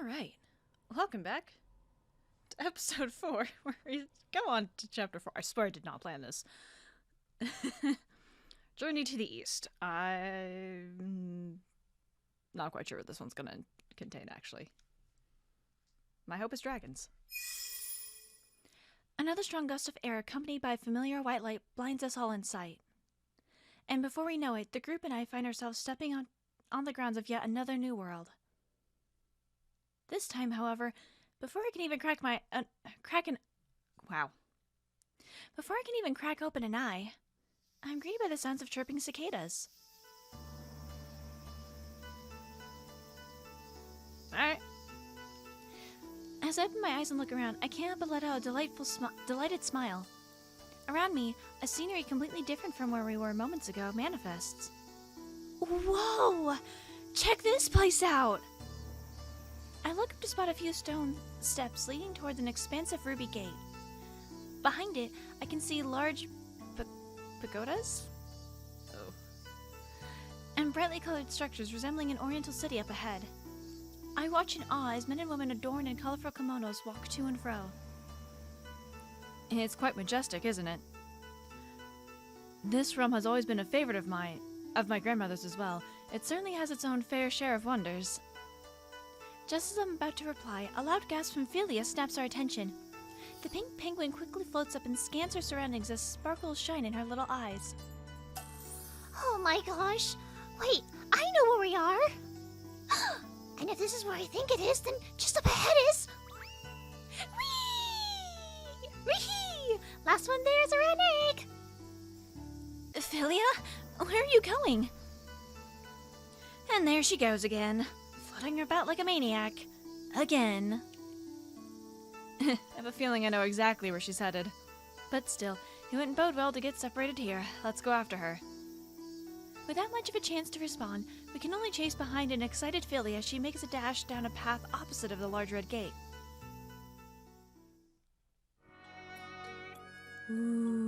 Alright, welcome back to episode 4, where we go on to chapter 4. I swear I did not plan this. Journey to the East. I'm not quite sure what this one's gonna contain, actually. My hope is dragons. Another strong gust of air, accompanied by familiar white light, blinds us all in sight. And before we know it, the group and I find ourselves stepping on the grounds of yet another new world. This time, however, before I can even crack open an eye, I'm greeted by the sounds of chirping cicadas. Alright. As I open my eyes and look around, I can't but let out a delighted smile. Around me, a scenery completely different from where we were moments ago manifests. Whoa! Check this place out! I look up to spot a few stone steps leading towards an expansive ruby gate. Behind it, I can see large pagodas? Oh. And brightly colored structures resembling an oriental city up ahead. I watch in awe as men and women adorned in colorful kimonos walk to and fro. It's quite majestic, isn't it? This realm has always been a favorite of my grandmother's as well. It certainly has its own fair share of wonders. Just as I'm about to reply, a loud gasp from Philia snaps our attention. The pink penguin quickly floats up and scans her surroundings as sparkles shine in her little eyes. Oh my gosh! Wait, I know where we are! And if this is where I think it is, then just up ahead is... Whee! Whee! Last one there is a red egg! Philia? Where are you going? And there she goes again, fluttering about like a maniac. Again. I have a feeling I know exactly where she's headed. But still, it wouldn't bode well to get separated here. Let's go after her. Without much of a chance to respond, we can only chase behind an excited Philia as she makes a dash down a path opposite of the large red gate. Ooh.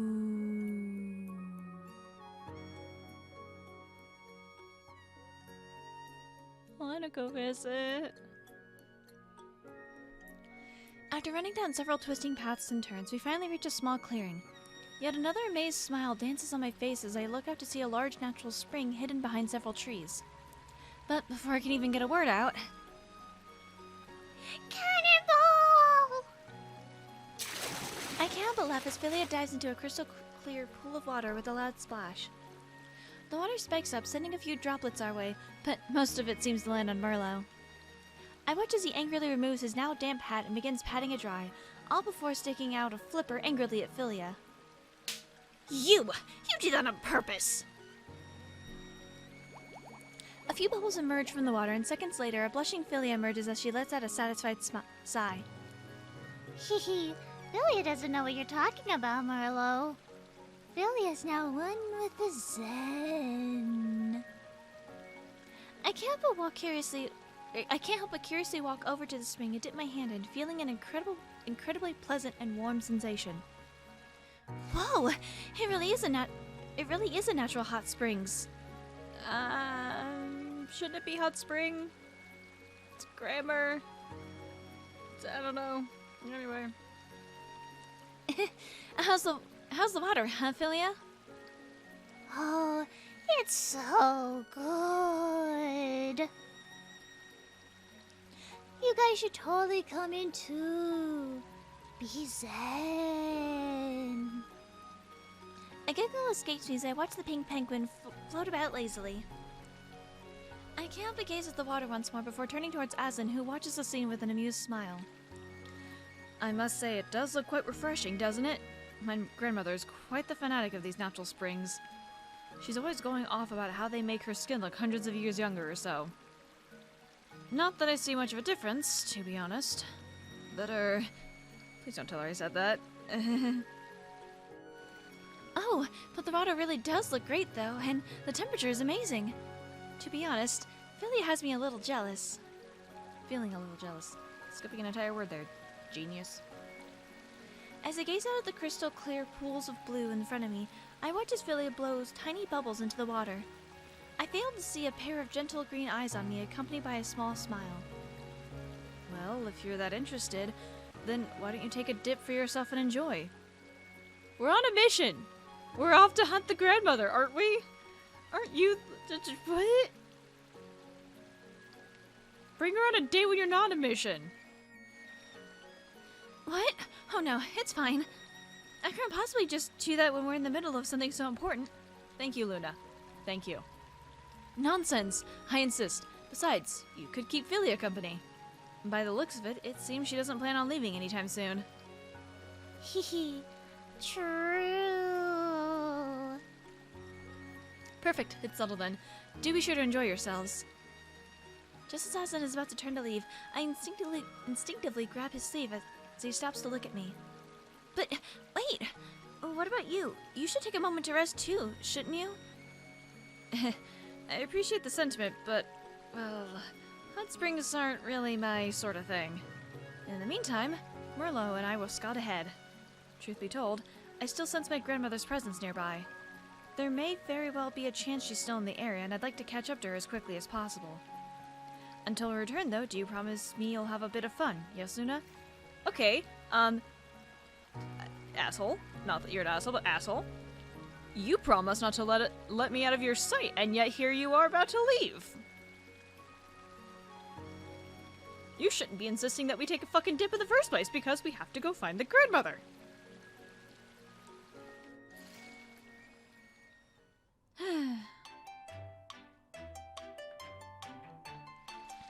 I wanna go visit. After running down several twisting paths and turns, we finally reach a small clearing. Yet another amazed smile dances on my face as I look out to see a large natural spring hidden behind several trees. But before I can even get a word out... Cannonball! I can't but laugh as Philia dives into a crystal clear pool of water with a loud splash. The water spikes up, sending a few droplets our way, but most of it seems to land on Merlot. I watch as he angrily removes his now damp hat and begins patting it dry, all before sticking out a flipper angrily at Philia. You did that on purpose! A few bubbles emerge from the water, and seconds later, a blushing Philia emerges as she lets out a satisfied sigh. Hehe, Philia doesn't know what you're talking about, Merlot. Philia's now one with the Zen. I can't help but curiously walk over to the spring and dip my hand in, feeling an incredibly pleasant and warm sensation. Whoa! It really is a natural hot springs. Shouldn't it be hot spring? It's grammar. I don't know. Anyway. How's the water, huh, Philia? Oh, it's so good. You guys should totally come in too. Be zen. A giggle escapes me as I watch the pink penguin float about lazily. I can't help but gaze at the water once more before turning towards Aslan, who watches the scene with an amused smile. I must say, it does look quite refreshing, doesn't it? My grandmother is quite the fanatic of these natural springs. She's always going off about how they make her skin look hundreds of years younger or so. Not that I see much of a difference, to be honest. But, please don't tell her I said that. Oh, but the water really does look great, though, and the temperature is amazing. To be honest, Philia has me a little jealous. Feeling a little jealous. Skipping an entire word there. Genius. As I gaze out at the crystal clear pools of blue in front of me, I watch as Philia blows tiny bubbles into the water. I failed to see a pair of gentle green eyes on me, accompanied by a small smile. Well, if you're that interested, then why don't you take a dip for yourself and enjoy? We're on a mission! We're off to hunt the grandmother, aren't we? Aren't you... What? Bring her on a date when you're not on a mission. What? Oh no, it's fine. I can't possibly just do that when we're in the middle of something so important. Thank you, Luna. Thank you. Nonsense! I insist. Besides, you could keep Philia company. By the looks of it, it seems she doesn't plan on leaving anytime soon. Hehe. True. Perfect, it's settled then. Do be sure to enjoy yourselves. Just as Aslan is about to turn to leave, I instinctively grab his sleeve as he stops to look at me. But, wait! What about you? You should take a moment to rest too, shouldn't you? I appreciate the sentiment, but, well, hot springs aren't really my sort of thing. In the meantime, Merlot and I will scout ahead. Truth be told, I still sense my grandmother's presence nearby. There may very well be a chance she's still in the area, and I'd like to catch up to her as quickly as possible. Until we return, though, do you promise me you'll have a bit of fun? Yes, Luna? Okay, asshole. Not that you're an asshole, but asshole. You promised not to let me out of your sight, and yet here you are about to leave. You shouldn't be insisting that we take a fucking dip in the first place, because we have to go find the grandmother. I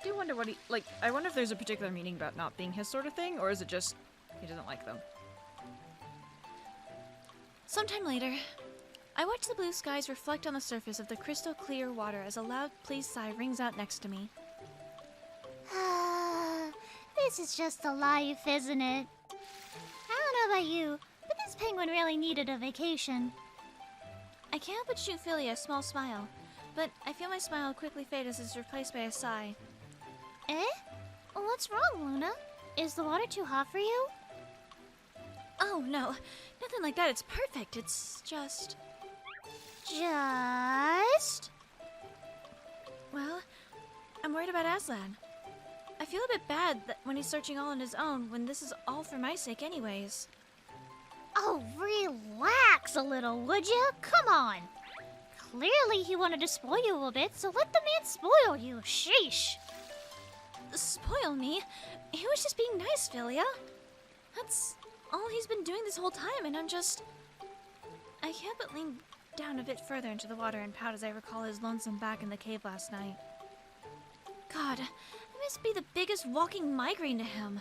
do wonder what he, I wonder if there's a particular meaning about not being his sort of thing, or is it just he doesn't like them? Sometime later, I watch the blue skies reflect on the surface of the crystal clear water as a loud pleased sigh rings out next to me. This is just a life, isn't it? I don't know about you, but this penguin really needed a vacation. I can't help but shoot Philia a small smile, but I feel my smile quickly fade as it's replaced by a sigh. Eh? What's wrong, Luna? Is the water too hot for you? Oh, no. Nothing like that. It's perfect. It's just... Just? Well, I'm worried about Aslan. I feel a bit bad that when he's searching all on his own, when this is all for my sake anyways. Oh, relax a little, would you? Come on. Clearly he wanted to spoil you a little bit, so let the man spoil you. Sheesh. Spoil me? He was just being nice, Philia. That's all he's been doing this whole time, and I'm just... I can't but lean down a bit further into the water and pout as I recall his lonesome back in the cave last night. God, it must be the biggest walking migraine to him.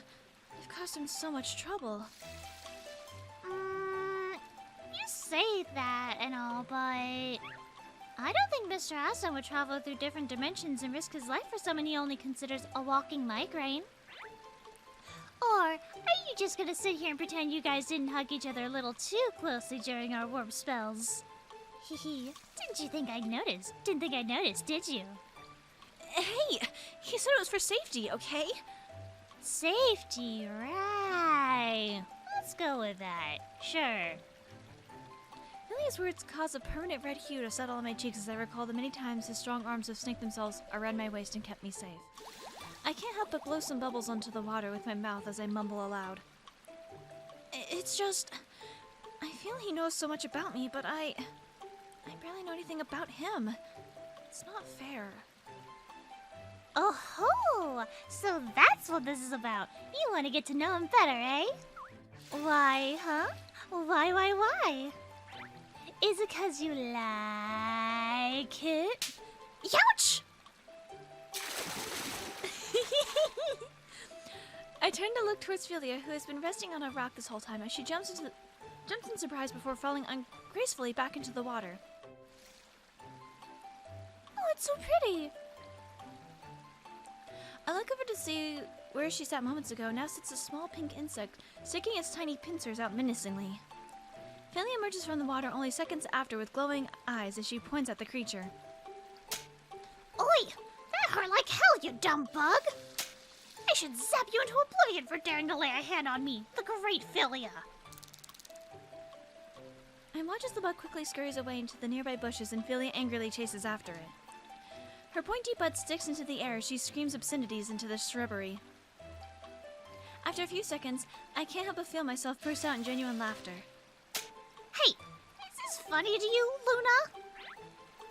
I've caused him so much trouble. You say that and all, but I don't think Mr. Aslan would travel through different dimensions and risk his life for someone he only considers a walking migraine. Or are you just gonna sit here and pretend you guys didn't hug each other a little too closely during our warm spells? Hehe, didn't you think I'd notice? Didn't think I'd notice, did you? Hey, he said it was for safety, okay? Safety, right. Let's go with that. Sure. Philia's words caused a permanent red hue to settle on my cheeks as I recall the many times his strong arms have snaked themselves around my waist and kept me safe. I can't help but blow some bubbles onto the water with my mouth as I mumble aloud. It's just... I feel he knows so much about me, but I barely know anything about him. It's not fair. Oh ho! So that's what this is about. You want to get to know him better, eh? Why, huh? Why? Is it 'cause you like it? Youch! I turn to look towards Philia, who has been resting on a rock this whole time as she jumps in surprise before falling ungracefully back into the water. Oh, it's so pretty! I look over to see where she sat moments ago. Now sits a small pink insect, sticking its tiny pincers out menacingly. Philia emerges from the water only seconds after with glowing eyes as she points at the creature. Oi! That hurt like hell, you dumb bug! I should zap you into oblivion for daring to lay a hand on me, the great Philia! I watch as the bug quickly scurries away into the nearby bushes and Philia angrily chases after it. Her pointy butt sticks into the air as she screams obscenities into the shrubbery. After a few seconds, I can't help but feel myself burst out in genuine laughter. Hey, is this funny to you, Luna?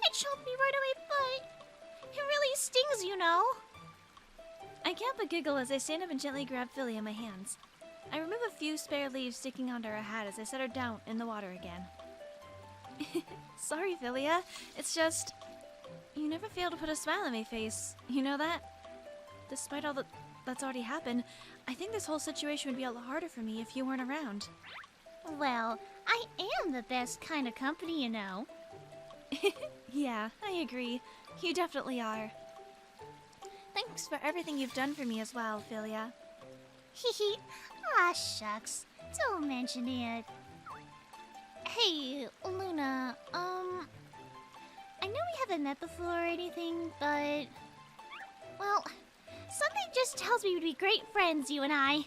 It choked me right away, but it really stings, you know. I can't but giggle as I stand up and gently grab Philly in my hands. I remove a few spare leaves sticking onto her hat as I set her down in the water again. Sorry, Philia. It's just... You never fail to put a smile on my face. You know that? Despite all that's already happened, I think this whole situation would be a lot harder for me if you weren't around. Well, I am the best kind of company, you know. Yeah, I agree. You definitely are. Thanks for everything you've done for me as well, Philia. Hehe. Ah, shucks. Don't mention it. Hey, Luna, I know we haven't met before or anything, but... Well, something just tells me we'd be great friends, you and I.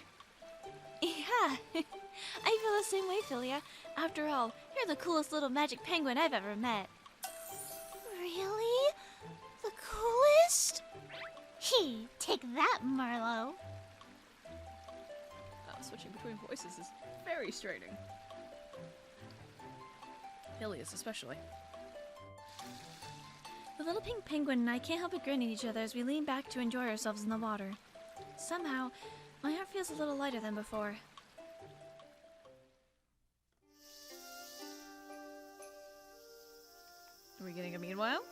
Yeah, I feel the same way, Philia. After all, you're the coolest little magic penguin I've ever met. Really? The coolest? Hey, take that, Marlo. Switching between voices is very straining. Ilias especially. The little pink penguin and I can't help but grin at each other as we lean back to enjoy ourselves in the water. Somehow, my heart feels a little lighter than before. Are we getting a meanwhile?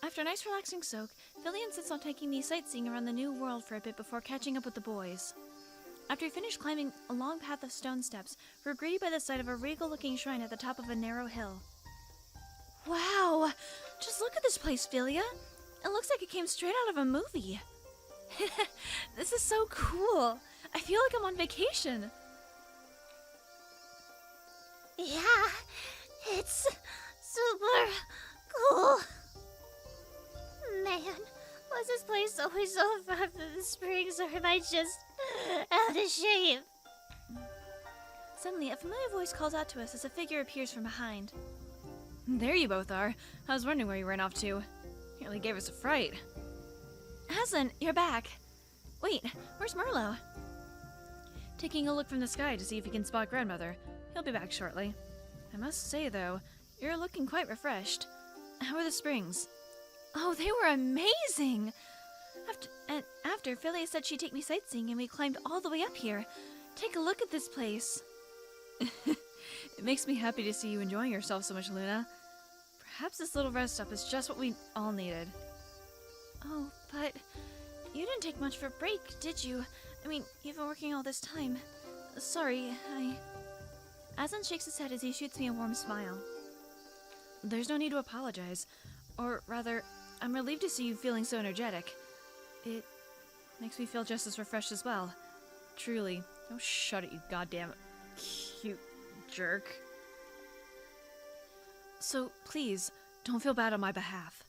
After a nice relaxing soak, Philly insists on taking me sightseeing around the new world for a bit before catching up with the boys. After we finish climbing a long path of stone steps, we're greeted by the sight of a regal-looking shrine at the top of a narrow hill. Wow! Just look at this place, Philia! It looks like it came straight out of a movie. This is so cool! I feel like I'm on vacation! Yeah, it's super cool. Man, was this place always so far from the springs, or am I just out of shape? Suddenly, a familiar voice calls out to us as a figure appears from behind. There you both are. I was wondering where you ran off to. Nearly gave us a fright. Aslan, you're back. Wait, where's Merlo? Taking a look from the sky to see if he can spot Grandmother. He'll be back shortly. I must say, though, you're looking quite refreshed. How are the springs? Oh, they were amazing! After Philia said she'd take me sightseeing and we climbed all the way up here. Take a look at this place. It makes me happy to see you enjoying yourself so much, Luna. Perhaps this little rest stop is just what we all needed. Oh, but you didn't take much for a break, did you? I mean, you've been working all this time. Sorry, Aslan shakes his head as he shoots me a warm smile. There's no need to apologize. Or rather, I'm relieved to see you feeling so energetic. It makes me feel just as refreshed as well. Truly. Oh, shut it, you goddamn cute jerk. So, please, don't feel bad on my behalf.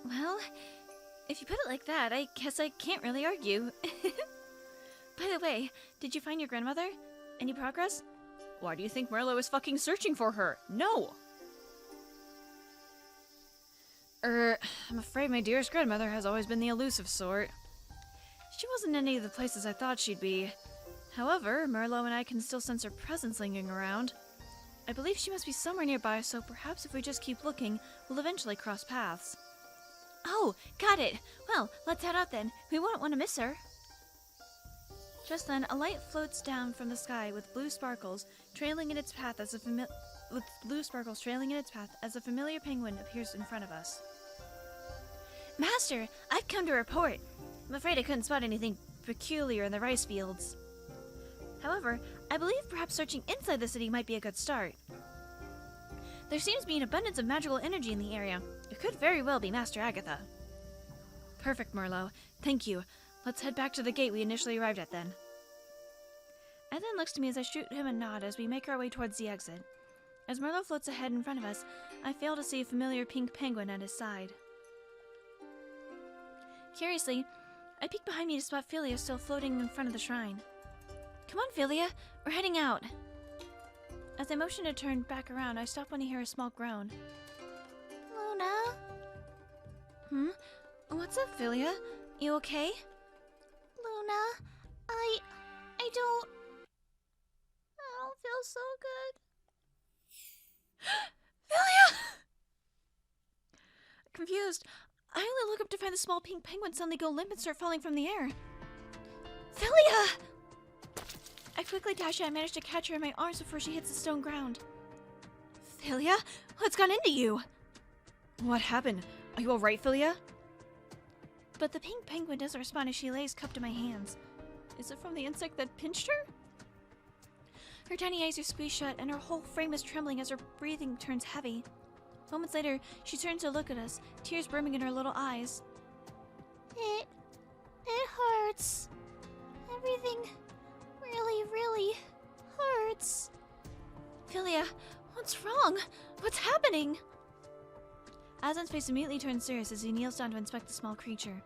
Well, if you put it like that, I guess I can't really argue. By the way, did you find your grandmother? Any progress? Why do you think Merlo is fucking searching for her? No! I'm afraid my dearest grandmother has always been the elusive sort. She wasn't in any of the places I thought she'd be. However, Merlo and I can still sense her presence lingering around. I believe she must be somewhere nearby, so perhaps if we just keep looking, we'll eventually cross paths. Oh, got it! Well, let's head out then. We won't want to miss her. Just then, a light floats down from the sky with blue sparkles trailing in its path as a familiar penguin appears in front of us. Master, I've come to report. I'm afraid I couldn't spot anything peculiar in the rice fields. However, I believe perhaps searching inside the city might be a good start. There seems to be an abundance of magical energy in the area. It could very well be Master Agatha. Perfect, Merlo. Thank you. Let's head back to the gate we initially arrived at then. Aslan looks to me as I shoot him a nod as we make our way towards the exit. As Merlo floats ahead in front of us, I fail to see a familiar pink penguin at his side. Curiously, I peek behind me to spot Philia still floating in front of the shrine. Come on, Philia, we're heading out. As I motion to turn back around, I stop when I hear a small groan. Luna? What's up, Philia? You okay? Luna, I don't feel so good. Philia! Confused, I only look up to find the small pink penguin suddenly go limp and start falling from the air. Philia! I quickly dash out and manage to catch her in my arms before she hits the stone ground. Philia? What's gone into you? What happened? Are you alright, Philia? But the pink penguin doesn't respond as she lays cupped in my hands. Is it from the insect that pinched her? Her tiny eyes are squeezed shut and her whole frame is trembling as her breathing turns heavy. Moments later, she turns to look at us, tears brimming in her little eyes. It hurts. Everything really hurts. Philia, what's wrong? What's happening? Aslan's face immediately turns serious as he kneels down to inspect the small creature.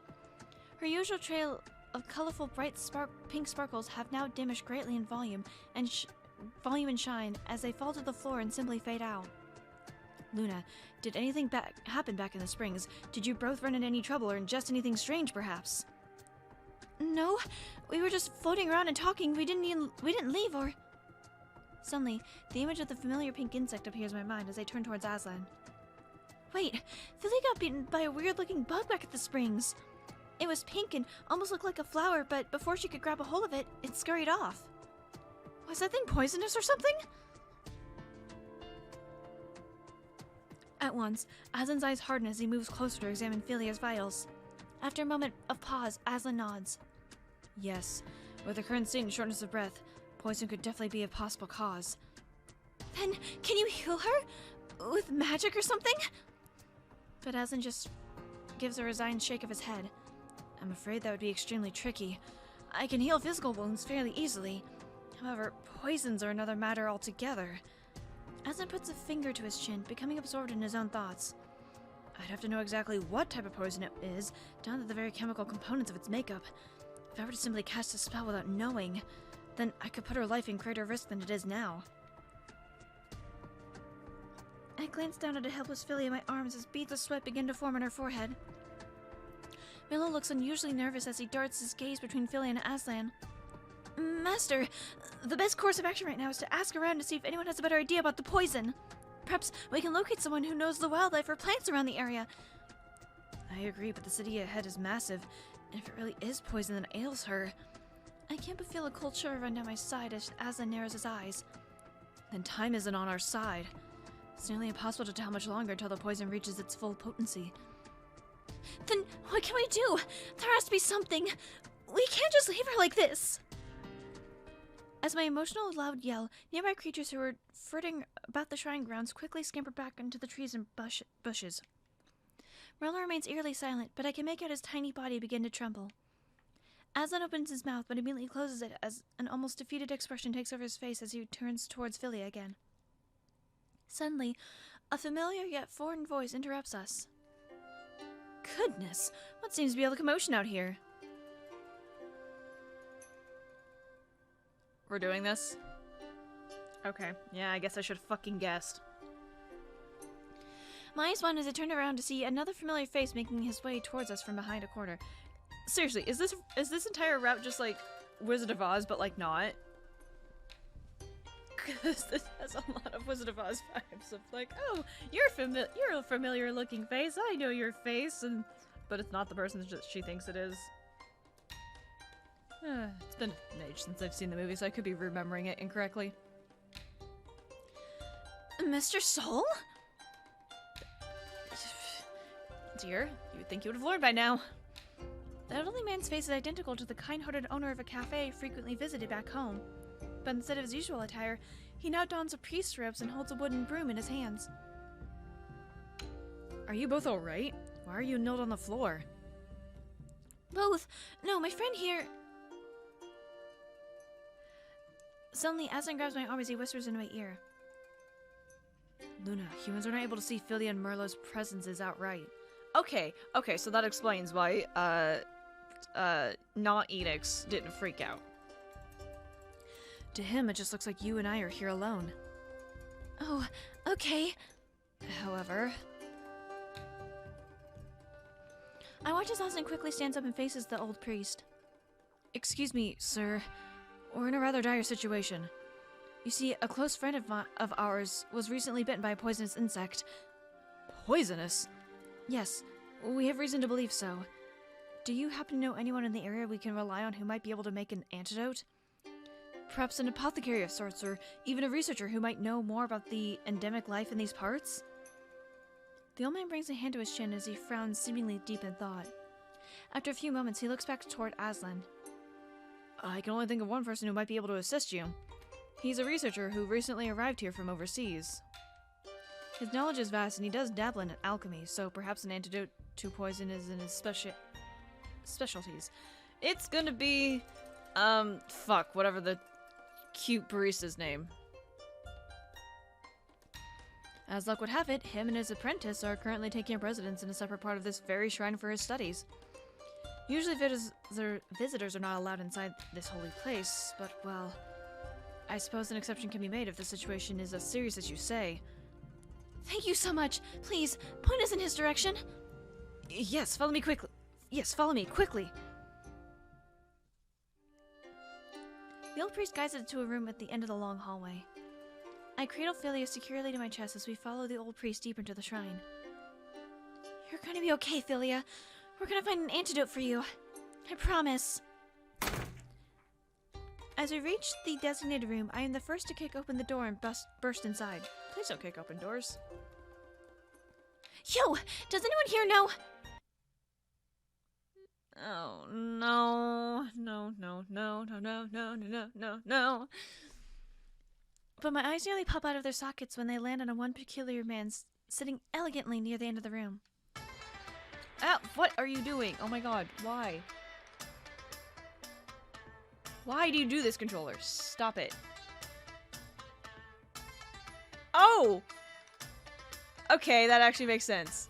Her usual trail of colorful, bright pink sparkles have now diminished greatly in volume and shine as they fall to the floor and simply fade out. Luna, did anything happen back in the springs? Did you both run into any trouble or ingest anything strange, perhaps? No, we were just floating around and talking. We didn't leave or... Suddenly, the image of the familiar pink insect appears in my mind as I turn towards Aslan. Wait, Philly got bitten by a weird-looking bug back at the springs. It was pink and almost looked like a flower, but before she could grab a hold of it, it scurried off. Was that thing poisonous or something? At once, Aslan's eyes harden as he moves closer to examine Philia's vitals. After a moment of pause, Aslan nods. Yes, with the current state and shortness of breath, poison could definitely be a possible cause. Then, can you heal her? With magic or something? But Aslan just gives a resigned shake of his head. I'm afraid that would be extremely tricky. I can heal physical wounds fairly easily. However, poisons are another matter altogether. Aslan puts a finger to his chin, becoming absorbed in his own thoughts. I'd have to know exactly what type of poison it is, down to the very chemical components of its makeup. If I were to simply cast a spell without knowing, then I could put her life in greater risk than it is now. I glance down at a helpless Philly in my arms as beads of sweat begin to form on her forehead. Milo looks unusually nervous as he darts his gaze between Philly and Aslan. Master, the best course of action right now is to ask around to see if anyone has a better idea about the poison. Perhaps we can locate someone who knows the wildlife or plants around the area. I agree, but the city ahead is massive, and if it really is poison that ails her... I can't but feel a cold shiver run down my side as Aslan narrows his eyes. Then time isn't on our side. It's nearly impossible to tell how much longer until the poison reaches its full potency. Then what can we do? There has to be something. We can't just leave her like this. As my emotional loud yell, nearby creatures who were flitting about the shrine grounds quickly scamper back into the trees and bushes. Merlin remains eerily silent, but I can make out his tiny body begin to tremble. Aslan opens his mouth, but immediately closes it as an almost defeated expression takes over his face as he turns towards Philly again. Suddenly, a familiar yet foreign voice interrupts us. Goodness, what seems to be all the commotion out here? We're doing this? Okay, yeah, I guess I should have fucking guessed. My eyes widen as I turn around to see another familiar face making his way towards us from behind a corner. Seriously, is this entire route just like Wizard of Oz, but like not? Because this has a lot of Wizard of Oz vibes of like, oh, you're a familiar looking face, I know your face, but it's not the person that she thinks it is. It's been an age since I've seen the movie, so I could be remembering it incorrectly. Mr. Soul? Dear, you would think you would have learned by now. The elderly man's face is identical to the kind-hearted owner of a cafe frequently visited back home. But instead of his usual attire, he now dons a priest's robes and holds a wooden broom in his hands. Are you both alright? Why are you knelt on the floor? Both. No, my friend here... Suddenly, Aslan grabs my arm as he whispers into my ear. Luna, humans are not able to see Philly and Merlot's presences outright. Okay, so that explains why, not Edicts didn't freak out. To him, it just looks like you and I are here alone. Oh, okay. However... I watch as Aslan quickly stands up and faces the old priest. Excuse me, sir. We're in a rather dire situation. You see, a close friend of ours was recently bitten by a poisonous insect. Poisonous? Yes, we have reason to believe so. Do you happen to know anyone in the area we can rely on who might be able to make an antidote? Perhaps an apothecary of sorts, or even a researcher who might know more about the endemic life in these parts? The old man brings a hand to his chin as he frowns, seemingly deep in thought. After a few moments, he looks back toward Aslan. I can only think of one person who might be able to assist you. He's a researcher who recently arrived here from overseas. His knowledge is vast, and he does dabble in alchemy, so perhaps an antidote to poison is in his specialties. It's gonna be, whatever the cute barista's name. As luck would have it, him and his apprentice are currently taking up residence in a separate part of this very shrine for his studies. Usually visitors are not allowed inside this holy place, but, well, I suppose an exception can be made if the situation is as serious as you say. Thank you so much. Please, point us in his direction. Yes, follow me quickly. Yes, follow me, quickly. The old priest guides us to a room at the end of the long hallway. I cradle Philia securely to my chest as we follow the old priest deep into the shrine. You're gonna be okay, Philia. We're gonna find an antidote for you. I promise. As we reach the designated room, I am the first to kick open the door and burst inside. Please don't kick open doors. Yo! Does anyone here know? Oh, no. No. But my eyes nearly pop out of their sockets when they land on one peculiar man sitting elegantly near the end of the room. Ah, what are you doing? Oh my god, why? Why do you do this, controller? Stop it. Oh! Okay, that actually makes sense.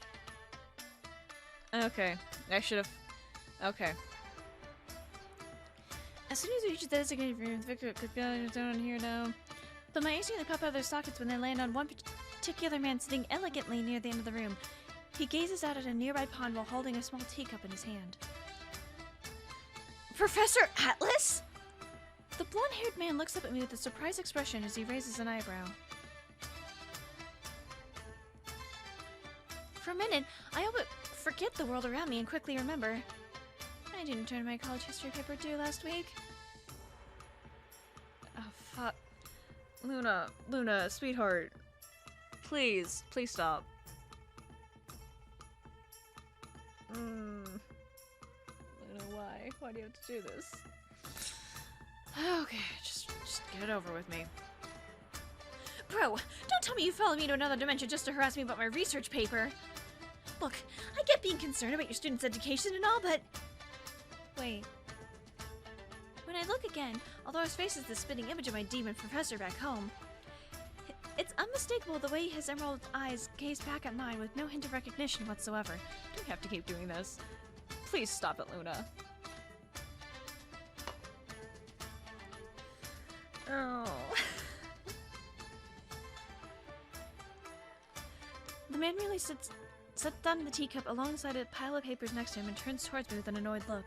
Okay, I should have... Okay. As soon as we reach the designated room, Victor could go down here now. But my eyes nearly pop out of their sockets when they land on one particular man sitting elegantly near the end of the room. He gazes out at a nearby pond while holding a small teacup in his hand. Professor Atlas? The blonde-haired man looks up at me with a surprised expression as he raises an eyebrow. For a minute, I all but forget the world around me and quickly remember. I didn't turn my college history paper due last week. Oh, fuck. Luna, sweetheart. Please stop. Luna, why? Why do you have to do this? Okay, just get it over with me. Bro, don't tell me you followed me to another dimension just to harass me about my research paper. Look, I get being concerned about your students' education and all, but... Wait. When I look again, although his face is the spitting image of my demon professor back home, it's unmistakable the way his emerald eyes gaze back at mine with no hint of recognition whatsoever. Do we have to keep doing this? Please stop it, Luna. Oh. The man merely sits down the teacup alongside a pile of papers next to him and turns towards me with an annoyed look.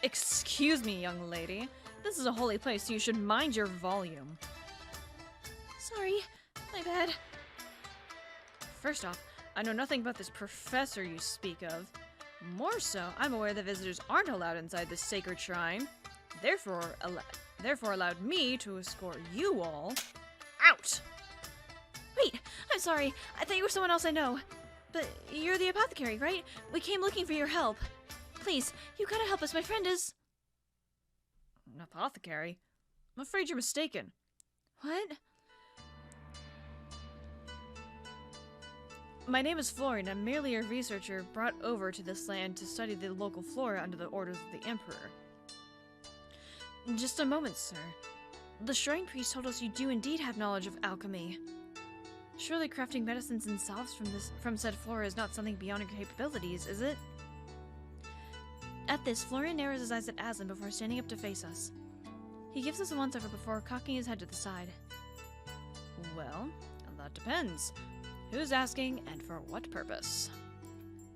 Excuse me, young lady. This is a holy place, so you should mind your volume. Sorry, my bad. First off, I know nothing about this professor you speak of. More so, I'm aware that visitors aren't allowed inside this sacred shrine. Therefore allowed me to escort you all out. Wait, I'm sorry. I thought you were someone else I know. But you're the apothecary, right? We came looking for your help. Please, you gotta help us. My friend is... An apothecary? I'm afraid you're mistaken. What? My name is Florian. I'm merely a researcher brought over to this land to study the local flora under the orders of the Emperor. Just a moment, sir. The shrine priest told us you do indeed have knowledge of alchemy. Surely crafting medicines and salves from said flora is not something beyond your capabilities, is it? At this, Florian narrows his eyes at Aslan before standing up to face us. He gives us a once-over before cocking his head to the side. Well, that depends. Who's asking, and for what purpose?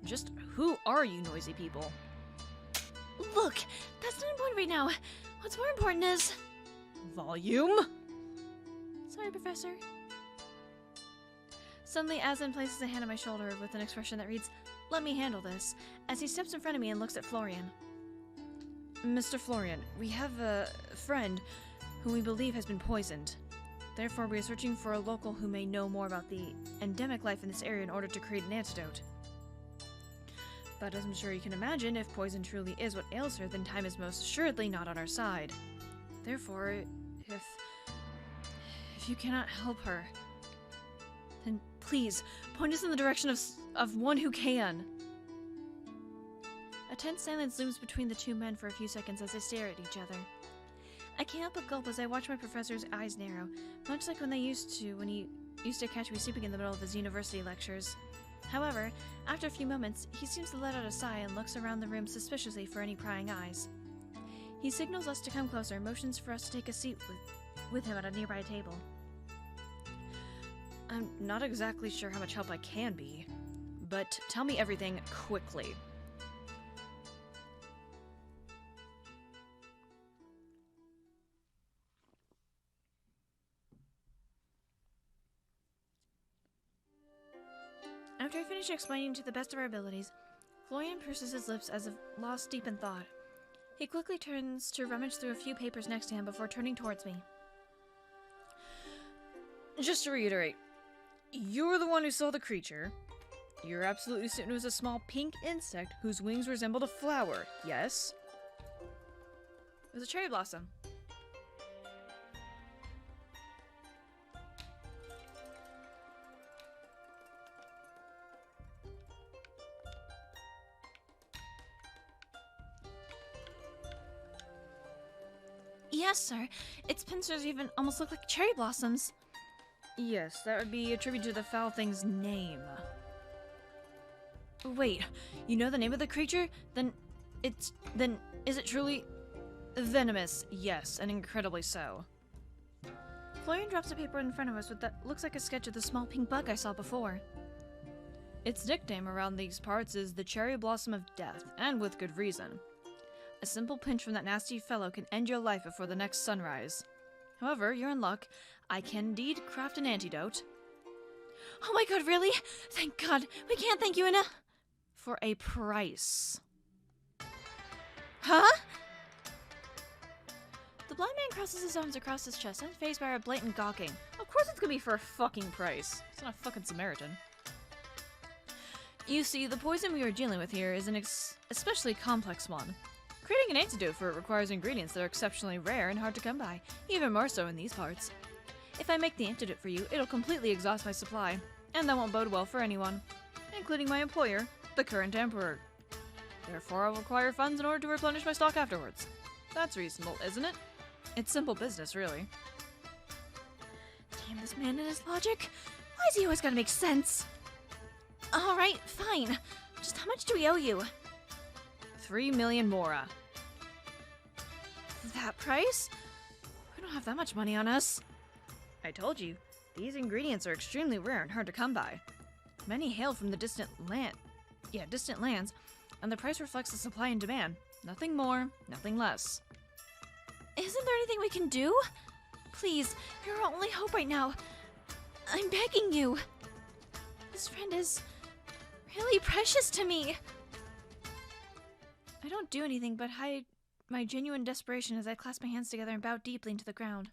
Just who are you noisy people? Look, that's not important right now. What's more important is... Volume? Sorry, Professor. Suddenly, Aslan places a hand on my shoulder with an expression that reads, "Let me handle this," as he steps in front of me and looks at Florian. Mr. Florian, we have a friend who we believe has been poisoned. Therefore, we are searching for a local who may know more about the endemic life in this area in order to create an antidote. But as I'm sure you can imagine, if poison truly is what ails her, then time is most assuredly not on our side. Therefore, if you cannot help her, then please, point us in the direction of one who can. A tense silence looms between the two men for a few seconds as they stare at each other. I can't help but gulp as I watch my professor's eyes narrow, much like when he used to catch me sleeping in the middle of his university lectures. However, after a few moments, he seems to let out a sigh and looks around the room suspiciously for any prying eyes. He signals us to come closer, motions for us to take a seat with him at a nearby table. I'm not exactly sure how much help I can be, but tell me everything quickly. After I finish explaining to the best of our abilities, Florian purses his lips as if lost deep in thought. He quickly turns to rummage through a few papers next to him before turning towards me. Just to reiterate, you're the one who saw the creature. You're absolutely certain it was a small pink insect whose wings resembled a flower, yes? It was a cherry blossom. Yes, sir. Its pincers even almost look like cherry blossoms. Yes, that would be attributed to the foul thing's name. Wait, you know the name of the creature? Then is it truly venomous? Yes, and incredibly so. Florian drops a paper in front of us with that looks like a sketch of the small pink bug I saw before. Its nickname around these parts is the Cherry Blossom of Death, and with good reason. A simple pinch from that nasty fellow can end your life before the next sunrise. However, you're in luck. I can indeed craft an antidote. Oh my god, really? Thank God. We can't thank you enough. For a price. Huh? The blind man crosses his arms across his chest, unfazed by our blatant gawking. Of course it's gonna be for a fucking price. It's not a fucking Samaritan. You see, the poison we are dealing with here is an especially complex one. Creating an antidote for it requires ingredients that are exceptionally rare and hard to come by, even more so in these parts. If I make the antidote for you, it'll completely exhaust my supply, and that won't bode well for anyone, including my employer, the current emperor. Therefore, I'll require funds in order to replenish my stock afterwards. That's reasonable, isn't it? It's simple business, really. Damn this man and his logic. Why is he always gotta make sense? Alright, fine. Just how much do we owe you? 3 million mora. That price? We don't have that much money on us. I told you, these ingredients are extremely rare and hard to come by. Many hail from the distant lands, and the price reflects the supply and demand. Nothing more, nothing less. Isn't there anything we can do? Please, you're our only hope right now. I'm begging you. This friend is really precious to me. I don't do anything but hide my genuine desperation as I clasp my hands together and bow deeply into the ground.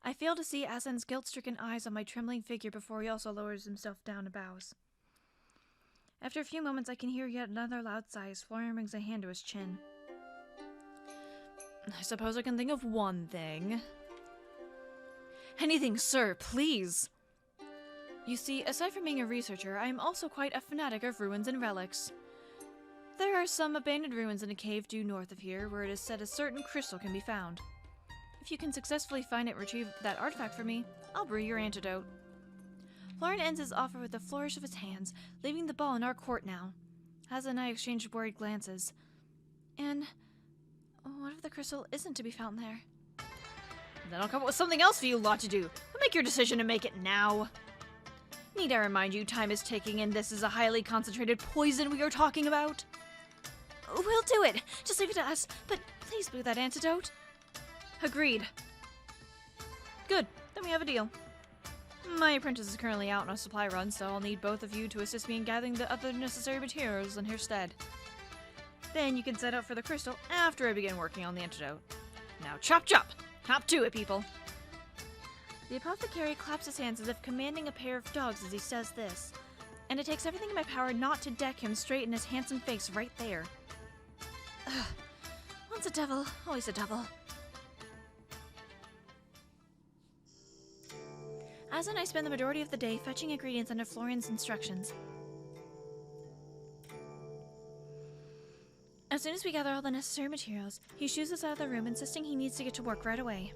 I fail to see Aslan's guilt-stricken eyes on my trembling figure before he also lowers himself down and bows. After a few moments, I can hear yet another loud sigh as Florian brings a hand to his chin. I suppose I can think of one thing. Anything, sir, please. You see, aside from being a researcher, I am also quite a fanatic of ruins and relics. There are some abandoned ruins in a cave due north of here where it is said a certain crystal can be found. If you can successfully find it and retrieve that artifact for me, I'll brew your antidote. Florian ends his offer with a flourish of his hands, leaving the ball in our court now. Aslan and I exchanged worried glances. And what if the crystal isn't to be found there? Then I'll come up with something else for you lot to do. But make your decision and make it now. Need I remind you, time is ticking and this is a highly concentrated poison we are talking about? We'll do it. Just leave it to us. But please brew that antidote. Agreed. Good. Then we have a deal. My apprentice is currently out on a supply run, so I'll need both of you to assist me in gathering the other necessary materials in her stead. Then you can set out for the crystal after I begin working on the antidote. Now chop chop! Hop to it, people! The apothecary claps his hands as if commanding a pair of dogs as he says this, and it takes everything in my power not to deck him straight in his handsome face right there. Ugh. Once a devil, always a devil. Aslan and I spend the majority of the day fetching ingredients under Florian's instructions. As soon as we gather all the necessary materials, he shoos us out of the room, insisting he needs to get to work right away.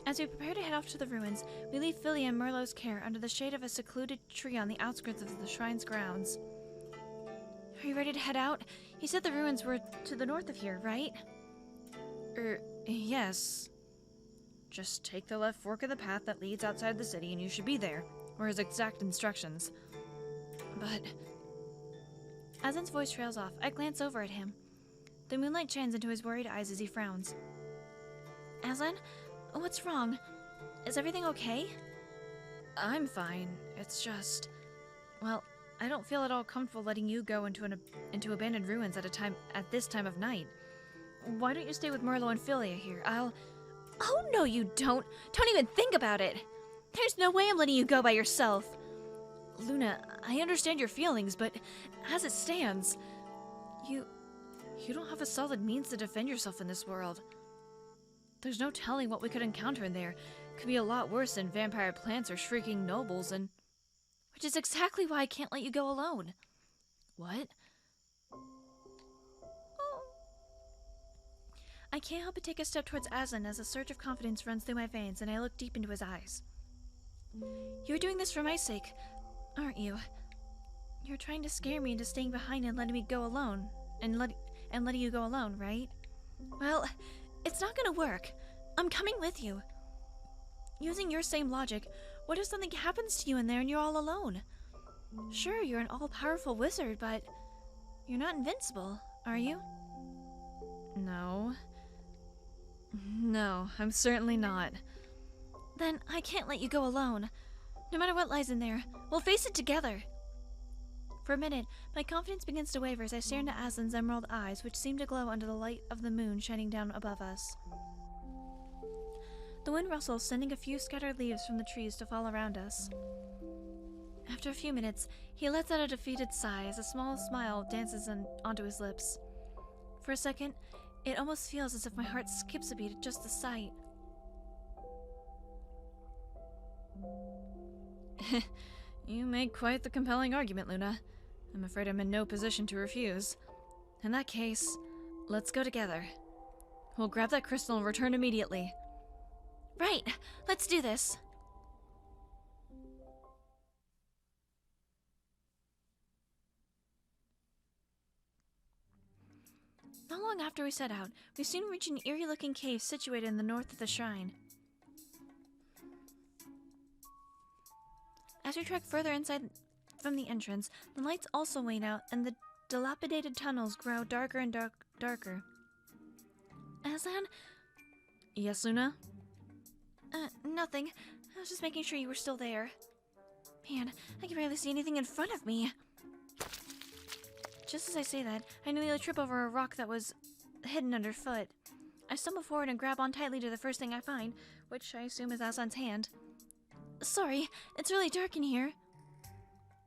As we prepare to head off to the ruins, we leave Philly in Merlot's care under the shade of a secluded tree on the outskirts of the shrine's grounds. Are you ready to head out? He said the ruins were to the north of here, right? Yes. Just take the left fork of the path that leads outside the city and you should be there, were his exact instructions. But... Aslan's voice trails off. I glance over at him. The moonlight shines into his worried eyes as he frowns. Aslan? What's wrong? Is everything okay? I'm fine. It's just... Well, I don't feel at all comfortable letting you go into abandoned ruins at this time of night. Why don't you stay with Merlot and Philia here? Oh, no you don't! Don't even think about it! There's no way I'm letting you go by yourself! Luna, I understand your feelings, but as it stands, you don't have a solid means to defend yourself in this world. There's no telling what we could encounter in there. Could be a lot worse than vampire plants or shrieking nobles, and... Which is exactly why I can't let you go alone. What? Oh. I can't help but take a step towards Aslan as a surge of confidence runs through my veins, and I look deep into his eyes. You're doing this for my sake, aren't you? You're trying to scare me into staying behind and letting me go alone, and letting you go alone, right? Well, it's not gonna work. I'm coming with you. Using your same logic, what if something happens to you in there and you're all alone? Sure, you're an all-powerful wizard, but you're not invincible, are you? No. No, I'm certainly not. Then I can't let you go alone. No matter what lies in there, we'll face it together. For a minute, my confidence begins to waver as I stare into Aslan's emerald eyes, which seem to glow under the light of the moon shining down above us. The wind rustles, sending a few scattered leaves from the trees to fall around us. After a few minutes, he lets out a defeated sigh as a small smile dances onto his lips. For a second, it almost feels as if my heart skips a beat at just the sight. You make quite the compelling argument, Luna. I'm afraid I'm in no position to refuse. In that case, let's go together. We'll grab that crystal and return immediately. Right, let's do this. Not long after we set out, we soon reach an eerie-looking cave situated in the north of the shrine. As we trek further inside from the entrance, the lights also wane out and the dilapidated tunnels grow darker and darker. Aslan? Yes, Luna? Nothing. I was just making sure you were still there. Man, I can barely see anything in front of me. Just as I say that, I nearly trip over a rock that was hidden underfoot. I stumble forward and grab on tightly to the first thing I find, which I assume is Aslan's hand. Sorry, it's really dark in here.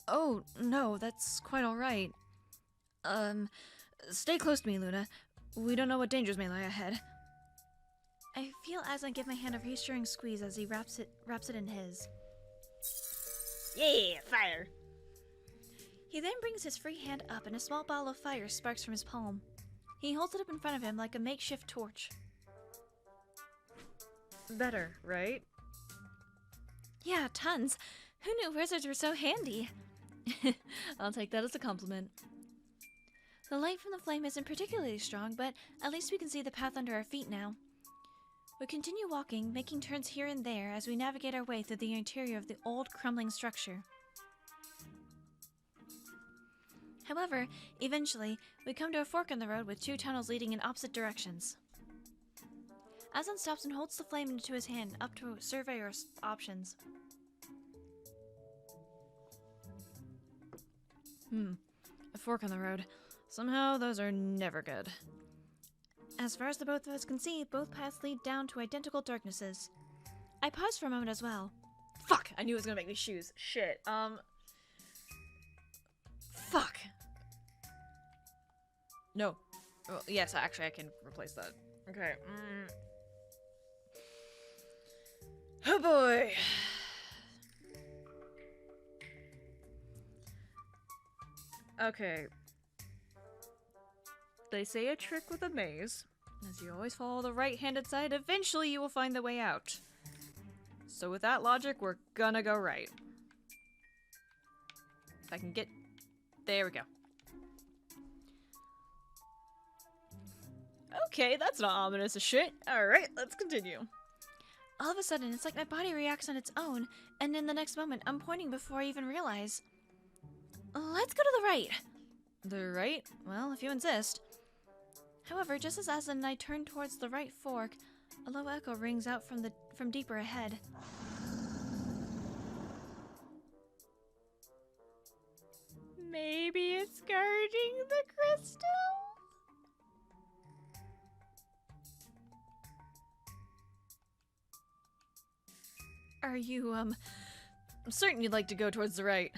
Oh, no, that's quite alright. Stay close to me, Luna. We don't know what dangers may lie ahead. I feel Aslan give my hand a reassuring squeeze as he wraps it in his. Yeah, fire! He then brings his free hand up and a small ball of fire sparks from his palm. He holds it up in front of him like a makeshift torch. Better, right? Yeah, tons. Who knew wizards were so handy? I'll take that as a compliment. The light from the flame isn't particularly strong, but at least we can see the path under our feet now. We continue walking, making turns here and there as we navigate our way through the interior of the old, crumbling structure. However, eventually, we come to a fork in the road with two tunnels leading in opposite directions. Aslan stops and holds the flame into his hand, up to survey our options. A fork in the road. Somehow, those are never good. As far as the both of us can see, both paths lead down to identical darknesses. I pause for a moment as well. Fuck! I knew it was gonna make me choose. Shit. Fuck. No. Well, yes, actually, I can replace that. Okay. Oh boy. Okay. They say a trick with a maze. As you always follow the right-handed side, eventually you will find the way out. So with that logic, we're gonna go right. If I can get... There we go. Okay, that's not ominous as shit. Alright, let's continue. All of a sudden, it's like my body reacts on its own, and in the next moment, I'm pointing before I even realize. Let's go to the right. The right? Well, if you insist. However, just as Aslan and I turn towards the right fork, a low echo rings out from deeper ahead. Maybe it's guarding the crystal? Are you, I'm certain you'd like to go towards the right.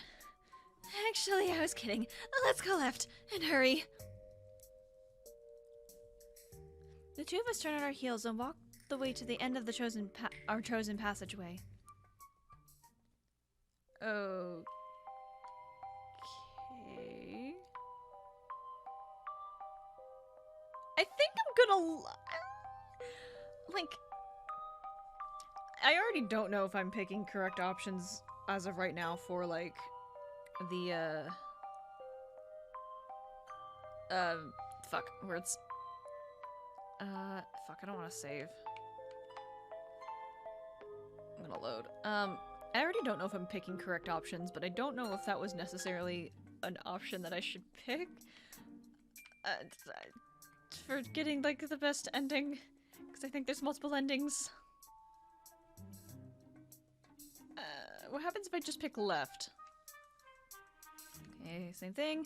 Actually, I was kidding. Let's go left, and hurry. The two of us turn on our heels and walk the way to the end of the our chosen passageway. Okay. I think I'm gonna... Like... I already don't know if I'm picking correct options as of right now for, like, the, fuck, words. Fuck, I don't want to save. I'm gonna load. I already don't know if I'm picking correct options, but I don't know if that was necessarily an option that I should pick. For getting, like, the best ending. Because I think there's multiple endings. What happens if I just pick left? Okay, same thing.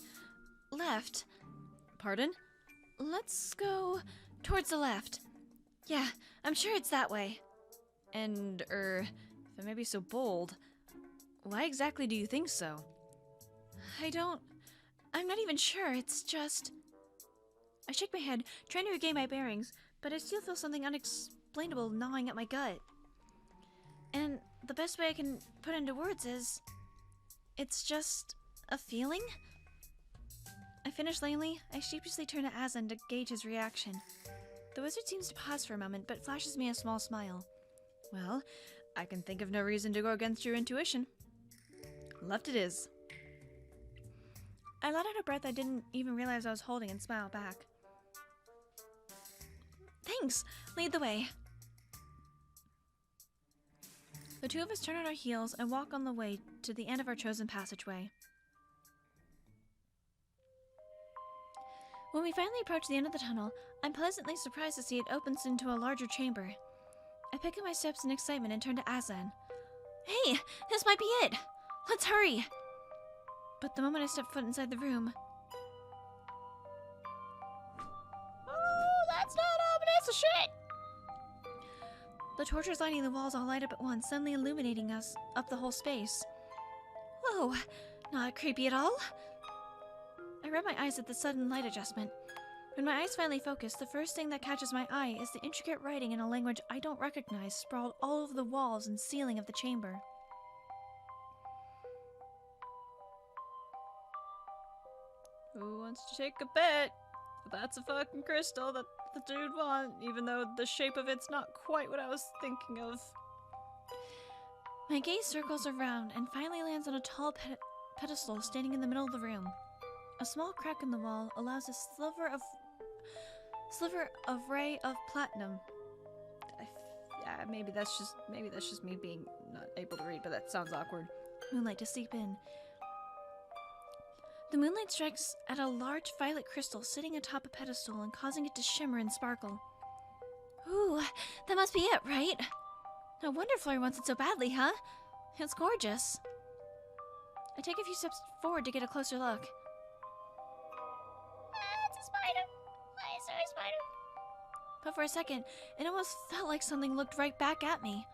Left? Pardon? Let's go towards the left. Yeah, I'm sure it's that way. And, if I may be so bold, why exactly do you think so? I'm not even sure, it's just... I shake my head, trying to regain my bearings, but I still feel something unexplainable gnawing at my gut. And the best way I can put into words is... it's just... a feeling? I finish lamely. I sheepishly turn to Aslan to gauge his reaction. The wizard seems to pause for a moment, but flashes me a small smile. Well, I can think of no reason to go against your intuition. Left it is. I let out a breath I didn't even realize I was holding and smile back. Thanks! Lead the way. The two of us turn on our heels and walk on the way to the end of our chosen passageway. When we finally approach the end of the tunnel, I'm pleasantly surprised to see it opens into a larger chamber. I pick up my steps in excitement and turn to Aslan. Hey, this might be it! Let's hurry! But the moment I step foot inside the room... Oh, that's not ominous shit! The torches lighting the walls all light up at once, suddenly illuminating us up the whole space. Whoa, not creepy at all. I rub my eyes at the sudden light adjustment. When my eyes finally focus, the first thing that catches my eye is the intricate writing in a language I don't recognize sprawled all over the walls and ceiling of the chamber. Who wants to take a bet? That's a fucking crystal that the dude want, even though the shape of it's not quite what I was thinking of. My gaze circles around and finally lands on a tall pedestal standing in the middle of the room. A small crack in the wall allows a sliver of ray of platinum. Yeah, maybe that's just me being not able to read, but that sounds awkward. Moonlight to seep in. The moonlight strikes at a large violet crystal sitting atop a pedestal and causing it to shimmer and sparkle. Ooh, that must be it, right? No wonder Fleur wants it so badly, huh? It's gorgeous. I take a few steps forward to get a closer look. It's a spider. Why is there a spider? But for a second, it almost felt like something looked right back at me.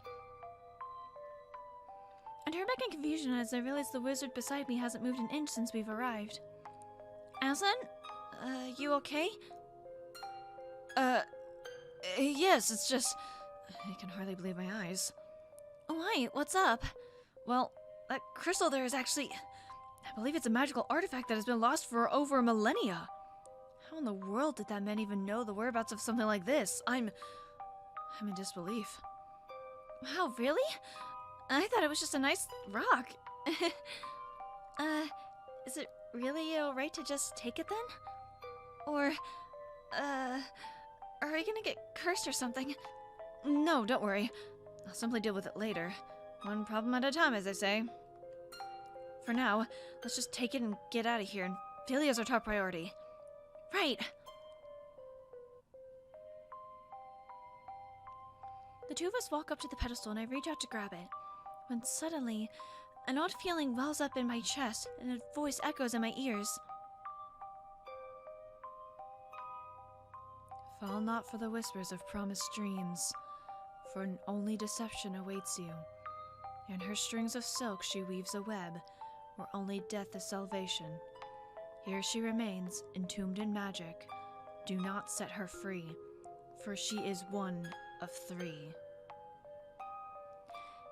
I turned back in confusion as I realized the wizard beside me hasn't moved an inch since we've arrived. Aslan? You okay? Yes, it's just... I can hardly believe my eyes. Why? What's up? Well, that crystal there is actually... I believe it's a magical artifact that has been lost for over a millennia. How in the world did that man even know the whereabouts of something like this? I'm in disbelief. Wow, really? I thought it was just a nice rock. Is it really alright to just take it then? Or, are we gonna get cursed or something? No, don't worry. I'll simply deal with it later. One problem at a time, as they say. For now, let's just take it and get out of here, and Philia's our top priority. Right! The two of us walk up to the pedestal and I reach out to grab it. When suddenly, an odd feeling wells up in my chest and a voice echoes in my ears. Fall not for the whispers of promised dreams, for only deception awaits you. In her strings of silk she weaves a web, where only death is salvation. Here she remains, entombed in magic. Do not set her free, for she is one of 3.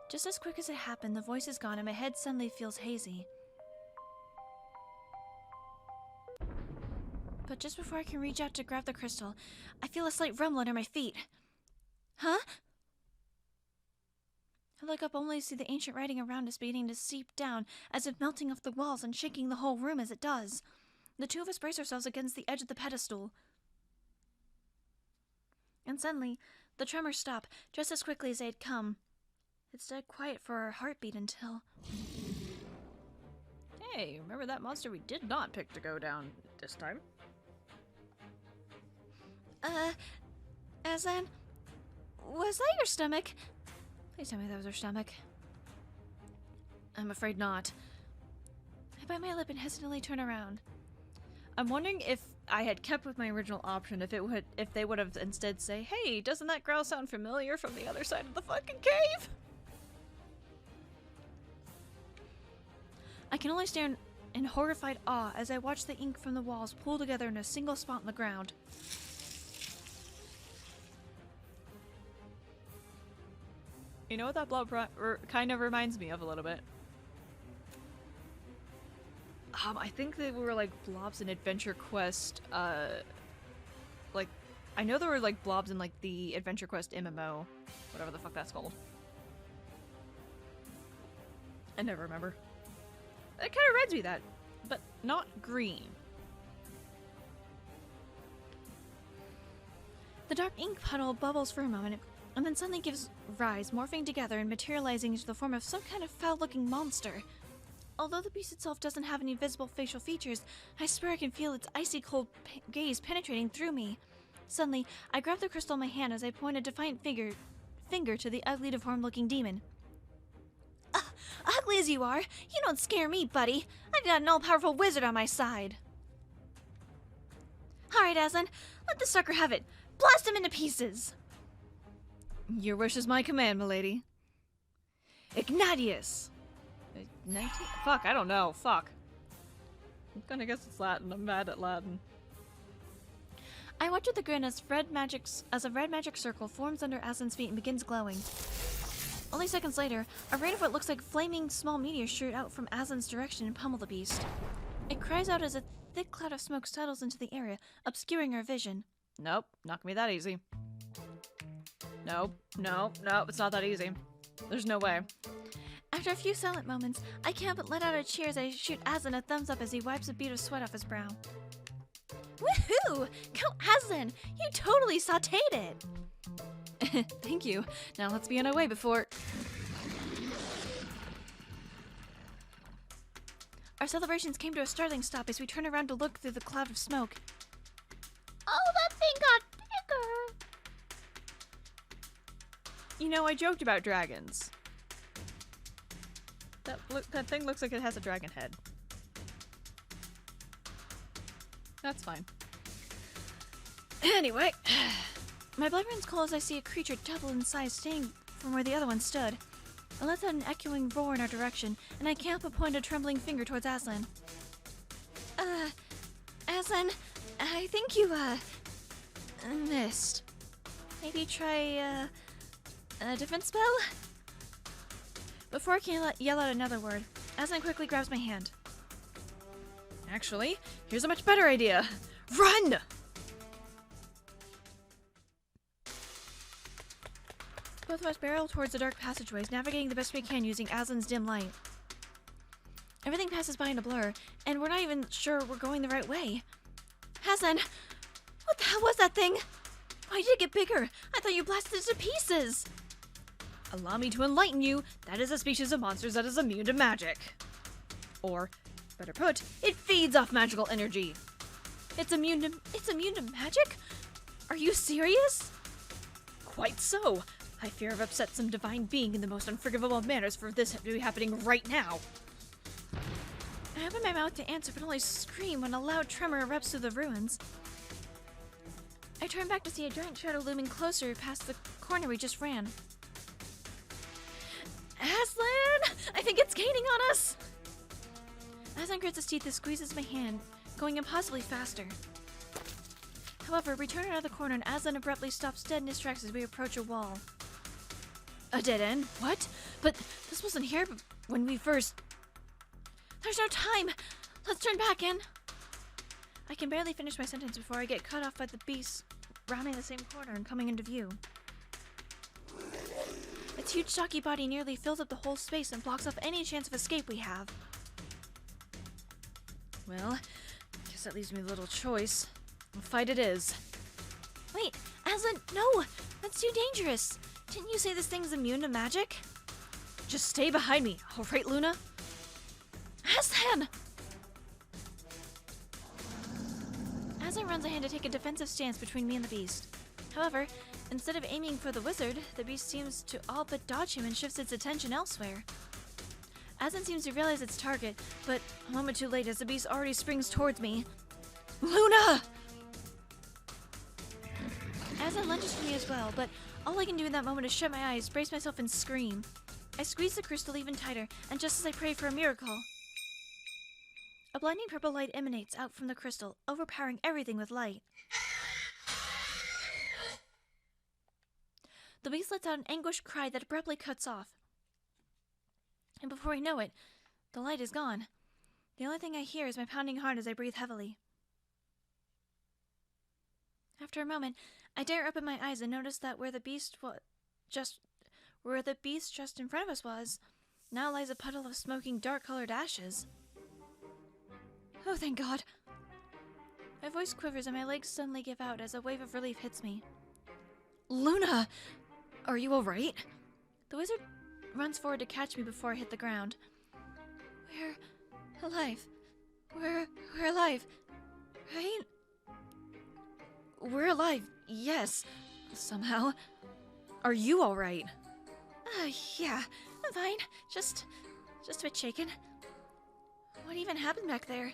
Just as quick as it happened, the voice is gone and my head suddenly feels hazy. But just before I can reach out to grab the crystal, I feel a slight rumble under my feet. Huh? I look up only to see the ancient writing around us beginning to seep down, as if melting off the walls and shaking the whole room as it does. The two of us brace ourselves against the edge of the pedestal. And suddenly, the tremors stop, just as quickly as they had come. It's dead quiet for our heartbeat until... Hey, remember that monster we did not pick to go down this time? Aslan? Was that your stomach? Please tell me that was her stomach. I'm afraid not. I bite my lip and hesitantly turn around. I'm wondering if I had kept with my original option, if they would have instead say, hey, doesn't that growl sound familiar from the other side of the fucking cave? I can only stare in horrified awe as I watch the ink from the walls pull together in a single spot on the ground. You know what that blob kind of reminds me of a little bit? I think they were like blobs in Adventure Quest, like, I know there were like blobs in like the Adventure Quest MMO, whatever the fuck that's called. I never remember. It kind of reminds me of that, but not green. The dark ink puddle bubbles for a moment, and then suddenly gives rise, morphing together and materializing into the form of some kind of foul-looking monster. Although the beast itself doesn't have any visible facial features, I swear I can feel its icy cold gaze penetrating through me. Suddenly, I grab the crystal in my hand as I point a defiant finger to the ugly, deformed-looking demon. Ugly as you are, you don't scare me, buddy. I've got an all-powerful wizard on my side. Alright, Aslan, let the sucker have it. Blast him into pieces. Your wish is my command, milady. Ignatius! Fuck, I don't know. Fuck. I'm gonna guess it's Latin. I'm mad at Latin. I watch with a grin as a red magic circle forms under Aslan's feet and begins glowing. Only seconds later, a rain of what looks like flaming small meteors shoot out from Aslan's direction and pummel the beast. It cries out as a thick cloud of smoke settles into the area, obscuring our vision. Nope, not gonna be that easy. Nope, it's not that easy. There's no way. After a few silent moments, I can't but let out a cheer as I shoot Aslan a thumbs up as he wipes a bead of sweat off his brow. Woohoo! Go Aslan! You totally sautéed it! Thank you. Now let's be on our way before... Our celebrations came to a startling stop as we turned around to look through the cloud of smoke. Oh, that thing got bigger. You know, I joked about dragons. That thing looks like it has a dragon head. That's fine. Anyway, My blood runs cold as I see a creature double in size staying from where the other one stood. I let out an echoing roar in our direction, and I can't but point a trembling finger towards Aslan. Aslan, I think you, missed. Maybe try, a different spell? Before I can yell out another word, Aslan quickly grabs my hand. actually, here's a much better idea. Run! Both of us barrel towards the dark passageways, navigating the best we can using Aslan's dim light. Everything passes by in a blur, and we're not even sure we're going the right way. Aslan, what the hell was that thing? Why did it get bigger? I thought you blasted it to pieces! Allow me to enlighten you. That is a species of monsters that is immune to magic. Or, better put, it feeds off magical energy. It's immune to magic? Are you serious? Quite so. I fear I've upset some divine being in the most unforgivable manners for this to be happening right now. I open my mouth to answer, but only scream when a loud tremor erupts through the ruins. I turn back to see a giant shadow looming closer past the corner we just ran. Aslan! I think it's gaining on us! Aslan grits his teeth and squeezes my hand, going impossibly faster. However, we turn around the corner and Aslan abruptly stops dead in his tracks as we approach a wall. A dead end? What? But this wasn't here when we first... There's no time! Let's turn back in! I can barely finish my sentence before I get cut off by the beast rounding the same corner and coming into view. Its huge stocky body nearly fills up the whole space and blocks off any chance of escape we have. Well, guess that leaves me little choice. A fight it is. Wait, Aslan, no! That's too dangerous! Didn't you say this thing's immune to magic? Just stay behind me, alright, Luna? Aslan! Aslan runs ahead to take a defensive stance between me and the beast. However, instead of aiming for the wizard, the beast seems to all but dodge him and shifts its attention elsewhere. Aslan seems to realize its target, but a moment too late as the beast already springs towards me. Luna! Aslan lunges for me as well, but all I can do in that moment is shut my eyes, brace myself, and scream. I squeeze the crystal even tighter, and just as I pray for a miracle, a blinding purple light emanates out from the crystal, overpowering everything with light. The beast lets out an anguished cry that abruptly cuts off. And before I know it, the light is gone. The only thing I hear is my pounding heart as I breathe heavily. After a moment, I dare open my eyes and notice that where the beast just in front of us was, now lies a puddle of smoking dark-colored ashes. Oh, thank God. My voice quivers and my legs suddenly give out as a wave of relief hits me. Luna! Are you alright? The wizard runs forward to catch me before I hit the ground. We're alive. We're alive. Right? We're alive, yes. Somehow. Are you alright? Yeah, I'm fine. Just a bit shaken. What even happened back there?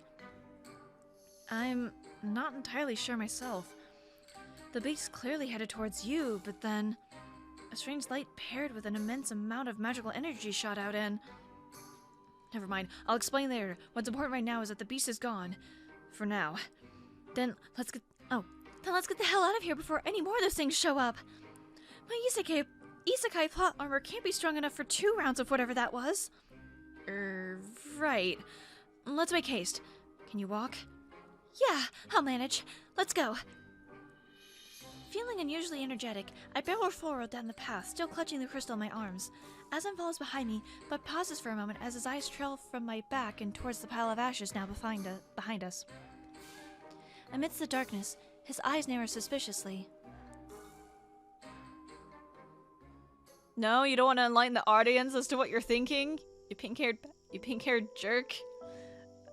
I'm not entirely sure myself. The beast clearly headed towards you, but then a strange light paired with an immense amount of magical energy shot out and... Never mind, I'll explain later. What's important right now is that the beast is gone. For now. Then let's get the hell out of here before any more of those things show up. My isekai plot armor can't be strong enough for 2 rounds of whatever that was. Right. Let's make haste. Can you walk? Yeah, I'll manage. Let's go. Feeling unusually energetic, I barrel forward down the path, still clutching the crystal in my arms. Aslan follows behind me, but pauses for a moment as his eyes trail from my back and towards the pile of ashes now behind us. Amidst the darkness, his eyes narrow suspiciously. No, you don't want to enlighten the audience as to what you're thinking? You pink-haired jerk?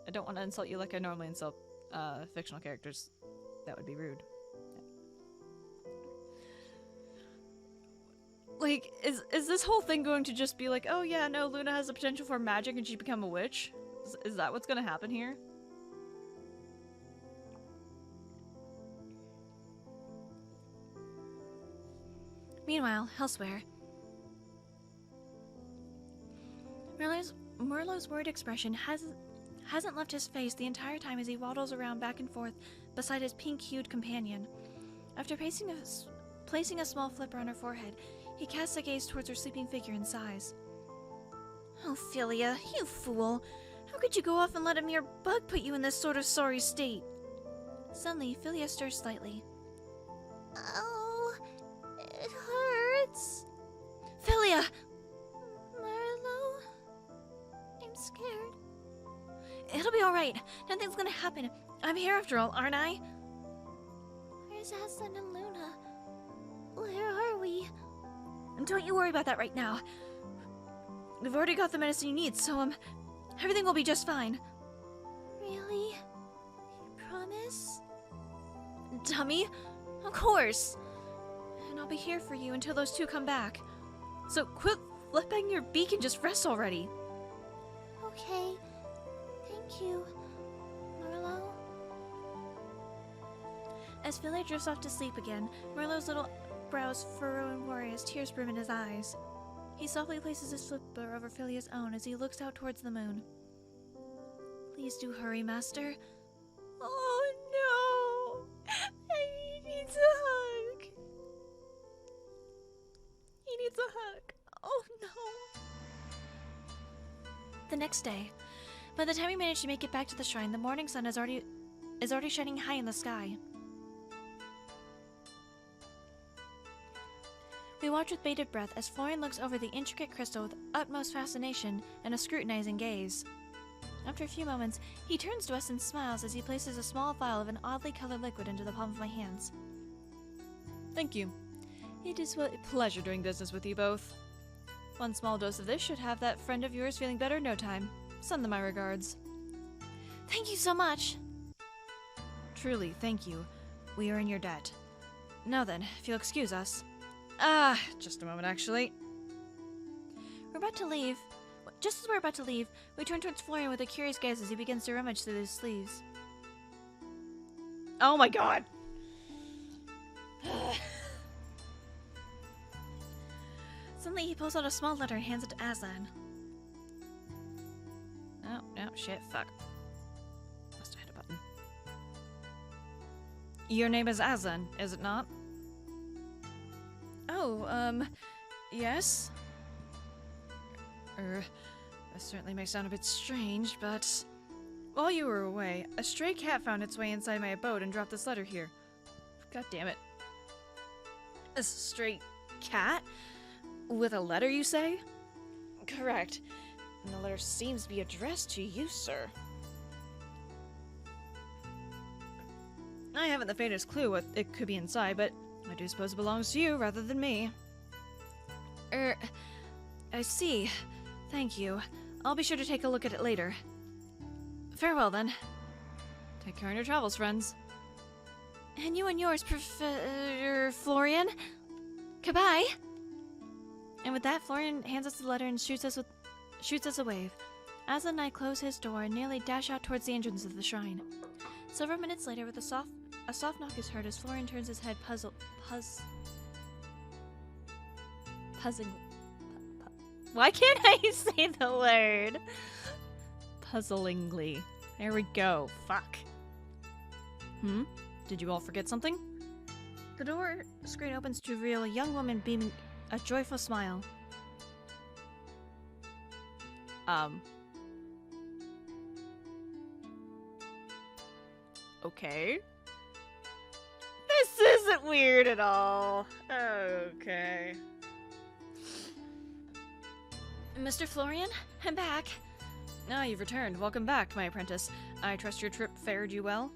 I don't want to insult you like I normally insult fictional characters. That would be rude. Like, is this whole thing going to just be like, oh yeah, no, Luna has the potential for magic and she become a witch? Is that what's gonna happen here? Meanwhile, elsewhere. Merlot's worried expression hasn't left his face the entire time as he waddles around back and forth beside his pink-hued companion. After placing a small flipper on her forehead, he casts a gaze towards her sleeping figure and sighs. Oh, Philia, you fool! How could you go off and let a mere bug put you in this sort of sorry state? Suddenly, Philia stirs slightly. Oh, it hurts. Philia! Merlot, I'm scared. It'll be alright. Nothing's gonna happen. I'm here after all, aren't I? Where's Aslan and Luna? Where are we? And don't you worry about that right now. We've already got the medicine you need, so, everything will be just fine. Really? You promise? Dummy? Of course. And I'll be here for you until those two come back. So quit flipping your beak and just rest already. Okay. Thank you, Merlot. As Philia drifts off to sleep again, Merlot's little brows furrow and worry as tears brim in his eyes. He softly places his flipper over Philia's own as he looks out towards the moon. Please do hurry, Master. Oh no! He needs a hug. He needs a hug. Oh no! The next day, by the time we manage to make it back to the shrine, the morning sun is already shining high in the sky. We watch with bated breath as Florian looks over the intricate crystal with utmost fascination and a scrutinizing gaze. After a few moments, he turns to us and smiles as he places a small vial of an oddly colored liquid into the palm of my hands. Thank you. It is a pleasure doing business with you both. One small dose of this should have that friend of yours feeling better in no time. Send them my regards. Thank you so much! Truly, thank you. We are in your debt. Now then, if you'll excuse us. Just a moment, actually. We're about to leave. Just as we're about to leave, we turn towards Florian with a curious gaze as he begins to rummage through his sleeves. Oh my god! Suddenly, he pulls out a small letter and hands it to Aslan. Oh, no, shit, fuck. Must have hit a button. Your name is Aslan, is it not? Oh, yes? That certainly may sound a bit strange, but... While you were away, a stray cat found its way inside my abode and dropped this letter here. God damn it. A stray cat? With a letter, you say? Correct. And the letter seems to be addressed to you, sir. I haven't the faintest clue what it could be inside, but I do suppose it belongs to you rather than me. I see. Thank you. I'll be sure to take a look at it later. Farewell, then. Take care on your travels, friends. And you and yours, Florian. Goodbye. And with that, Florian hands us the letter and shoots us a wave. Aslan and I close his door and nearly dash out towards the entrance of the shrine. Several minutes later, with a soft knock is heard as Florian turns his head Why can't I say the word? Puzzlingly. There we go. Fuck. Did you all forget something? The door screen opens to reveal a young woman beaming a joyful smile. Okay. This isn't weird at all. Okay. Mr. Florian, I'm back. Ah, you've returned. Welcome back, my apprentice. I trust your trip fared you well?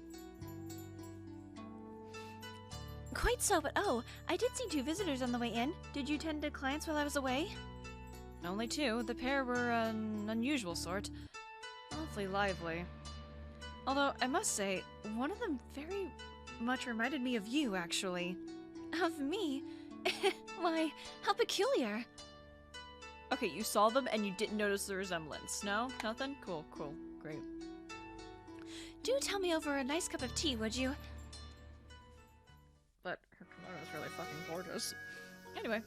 Quite so, but I did see 2 visitors on the way in. Did you tend to clients while I was away? Only 2. The pair were an unusual sort. Awfully lively. Although, I must say, one of them very much reminded me of you, actually. Of me? Why, how peculiar. Okay, you saw them and you didn't notice the resemblance. No? Nothing? Cool, great. Do tell me over a nice cup of tea, would you? But her kimono is really fucking gorgeous. Anyway.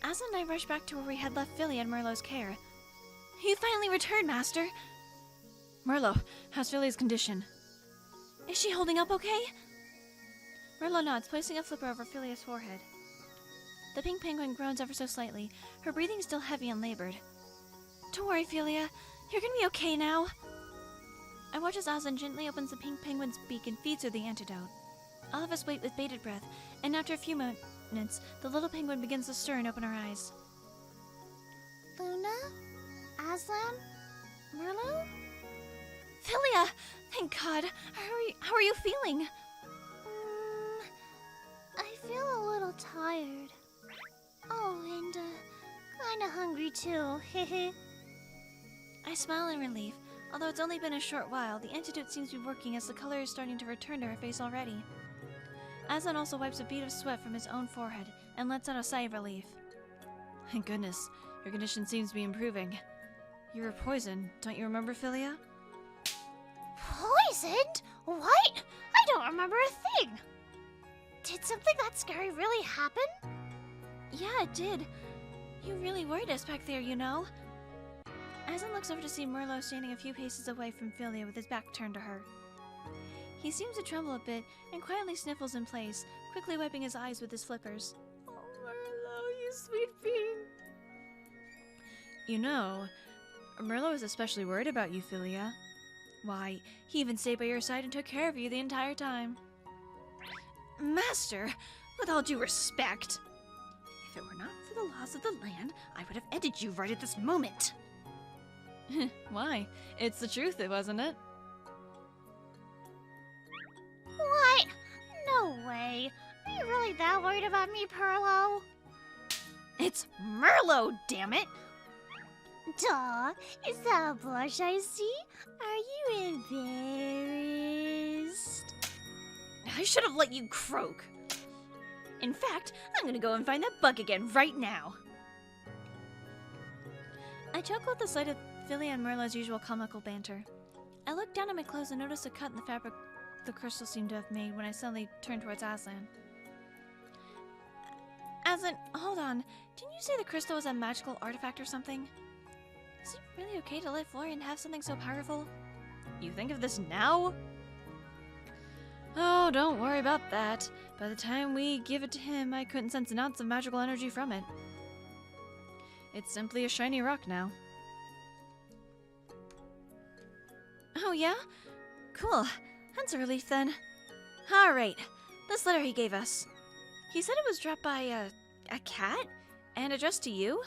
Aslan and I rushed back to where we had left Philly in Merlot's care. You finally returned, Master! Merlot, how's Philly's condition? Is she holding up okay? Merlot nods, placing a flipper over Philia's forehead. The pink penguin groans ever so slightly, her breathing still heavy and labored. Don't worry, Philia. You're gonna be okay now. I watch as Aslan gently opens the pink penguin's beak and feeds her the antidote. All of us wait with bated breath, and after a few moments, the little penguin begins to stir and open her eyes. Luna? Aslan? Merlot? Philia! Thank God! How are you feeling? I feel a little tired. Oh, and, kinda hungry too, hehe. I smile in relief. Although it's only been a short while, the antidote seems to be working as the color is starting to return to her face already. Aslan also wipes a bead of sweat from his own forehead and lets out a sigh of relief. Thank goodness, your condition seems to be improving. You were poisoned, don't you remember, Philia? Poisoned? What? I don't remember a thing. Did something that scary really happen? Yeah, it did. You really worried us back there, you know. Aslan looks over to see Merlot standing a few paces away from Philia with his back turned to her. He seems to tremble a bit and quietly sniffles in place, quickly wiping his eyes with his flippers. Oh, Merlot, you sweet bean. You know, Merlot was especially worried about you, Philia. Why, he even stayed by your side and took care of you the entire time. Master, with all due respect, if it were not for the laws of the land, I would have ended you right at this moment. Why? It's the truth, wasn't it? What? No way. Are you really that worried about me, Perlo? It's Merlot, damn it! Duh. Is that a blush I see? Are you embarrassed? I should have let you croak. In fact, I'm gonna go and find that bug again right now. I chuckle at the sight of Philia and Merlot's usual comical banter. I look down at my clothes and notice a cut in the fabric the crystal seemed to have made when I suddenly turned towards Aslan. Aslan, hold on. Didn't you say the crystal was a magical artifact or something? Is it really okay to let Florian have something so powerful? You think of this now? Oh, don't worry about that. By the time we give it to him, I couldn't sense an ounce of magical energy from it. It's simply a shiny rock now. Oh, yeah? Cool. That's a relief then. Alright, this letter he gave us. He said it was dropped by a cat? And addressed to you?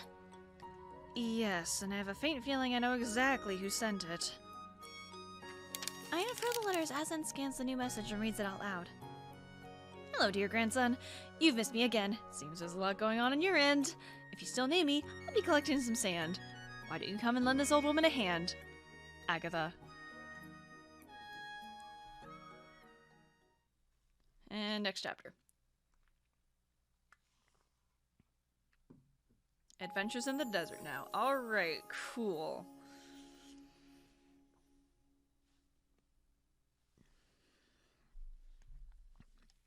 Yes, and I have a faint feeling I know exactly who sent it. I unfurl the letter as Aslan scans the new message and reads it out loud. Hello, dear grandson. You've missed me again. Seems there's a lot going on your end. If you still need me, I'll be collecting some sand. Why don't you come and lend this old woman a hand? Agatha. And next chapter. Adventures in the desert now. Alright, cool.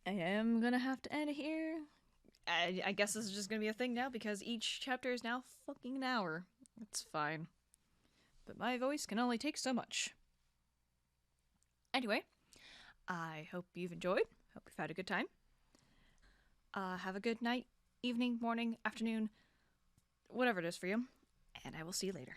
I am gonna have to end it here. I guess this is just gonna be a thing now because each chapter is now fucking an hour. It's fine. But my voice can only take so much. Anyway, I hope you've enjoyed. Hope you've had a good time. Have a good night, evening, morning, afternoon, whatever it is for you. And I will see you later.